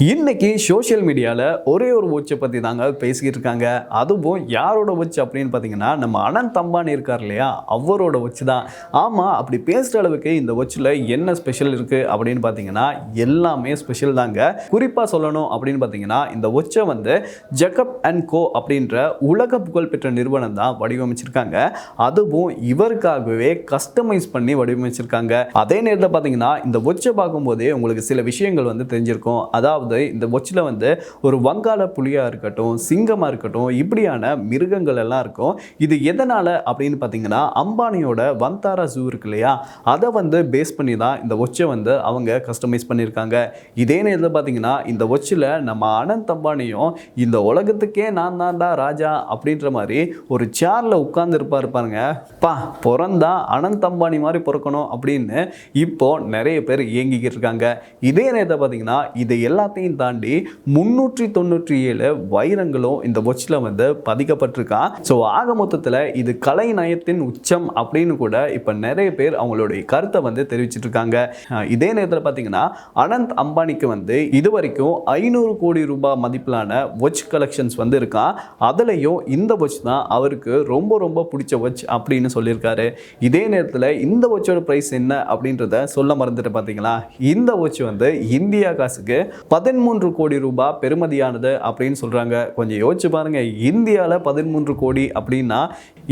இன்னைக்கு சோஷியல் மீடியாவில் ஒரே ஒரு வாட்சை பற்றி தாங்க பேசிக்கிட்டு இருக்காங்க. அதுவும் யாரோட வாட்ச் அப்படின்னு பார்த்தீங்கன்னா, நம்ம அனந்த் அம்பானி இருக்கார் இல்லையா, அவரோட வாட்ச் தான். ஆமாம், அப்படி பேசுகிற அளவுக்கு இந்த வாட்சில் என்ன ஸ்பெஷல் இருக்குது அப்படின்னு பார்த்தீங்கன்னா, எல்லாமே ஸ்பெஷல் தாங்க. குறிப்பாக சொல்லணும் அப்படின்னு பார்த்தீங்கன்னா, இந்த வாட்சை வந்து ஜக்கப் அண்ட் கோ அப்படின்ற உலக புகழ்பெற்ற நிறுவனம் தான் வடிவமைச்சிருக்காங்க. அதுவும் இவருக்காகவே கஸ்டமைஸ் பண்ணி வடிவமைச்சிருக்காங்க. அதே நேரத்தில் பார்த்தீங்கன்னா, இந்த வாட்சை பார்க்கும்போதே உங்களுக்கு சில விஷயங்கள் வந்து தெரிஞ்சிருக்கும். அதாவது இந்த வாட்சில் வந்து ஒரு வங்காள புலியாக இருக்கட்டும், சிங்கமாக இருக்கட்டும், இப்படியான மிருகங்கள் எல்லாம் இருக்கும். இது எதனால் அப்படின்னு பார்த்தீங்கன்னா, அம்பானியோட வந்தாரா ஜூ இருக்கு இல்லையா, அதை வந்து பேஸ் பண்ணி தான் இந்த வாட்சை வந்து அவங்க கஸ்டமைஸ் பண்ணியிருக்காங்க. இதே நேரத்தில் பார்த்தீங்கன்னா, இந்த வாட்சில் நம்ம அனந்த் அம்பானியும் இந்த உலகத்துக்கே நான் தான்டா ராஜா அப்படின்ற மாதிரி ஒரு சேரில் உட்கார்ந்து பாருங்க. பிறந்தா அனந்த் அம்பானி மாதிரி பிறக்கணும் அப்படின்னு இப்போ நிறைய பேர் இயங்கிக்கிட்டு இருக்காங்க. இதே நேரத்தை பார்த்தீங்கன்னா, இதை எல்லாத்தையும் தாண்டி 397 வைரங்களும் இந்த வாட்சில் வந்து பதிக்கப்பட்டிருக்கான். ஸோ ஆக மொத்தத்தில் இது கலை நயத்தின் உச்சம் அப்படின்னு கூட இப்போ நிறைய பேர் அவங்களுடைய கருத்தை வந்து தெரிவிச்சிட்டு இருக்காங்க. இதே நேரத்தில் பார்த்தீங்கன்னா, அனந்த் அம்பானிக்கு வந்து இது வரைக்கும் 500 கோடி ரூபாய் மதிப்பிலான வாட்ச் கலெக்ஷன்ஸ் வந்து இருக்கான். அதுலேயும் இந்த வாட்ச் தான் அவருக்கு ரொம்ப ரொம்ப பிடிச்ச வாட்ச் அப்படின்னு சொல்லியிருக்காரு. இதே நேரத்தில் இந்த வாட்சோட ப்ரைஸ் என்ன அப்படின்றத சொல்ல மறந்துட்டு பார்த்தீங்களா, இந்த வாட்ச் வந்து இந்தியா காசுக்கு 13 கோடி ரூபாய் பெருமதியானது அப்படின்னு சொல்றாங்க. கொஞ்சம் யோசிச்சு பாருங்க, இந்தியாவில் 13 கோடி அப்படின்னா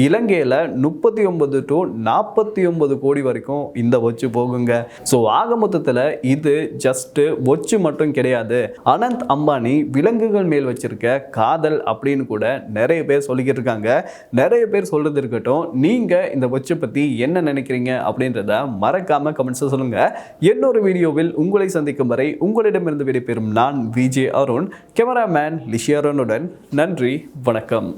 இலங்கையில் 39 to 49 கோடி வரைக்கும் இந்த வாட்ச் போகுங்க. ஸோ ஆக மொத்தத்தில் இது ஜஸ்ட் வாட்ச் மட்டும் கிடையாது, அனந்த் அம்பானி விலங்குகள் மேல் வச்சிருக்க காதல் அப்படின்னு கூட நிறைய பேர் சொல்லிக்கிட்டு இருக்காங்க. நிறைய பேர் சொல்றது இருக்கட்டும், நீங்க இந்த வாட்சை பத்தி என்ன நினைக்கிறீங்க அப்படின்றத மறக்காம கமெண்ட்ஸ் சொல்லுங்க. இன்னொரு வீடியோவில் உங்களை சந்திக்கும் வரை உங்களிடமிருந்து விடைபெறும் நான் விஜே அருண், கேமராமேன் லிஷியருடன். நன்றி, வணக்கம்.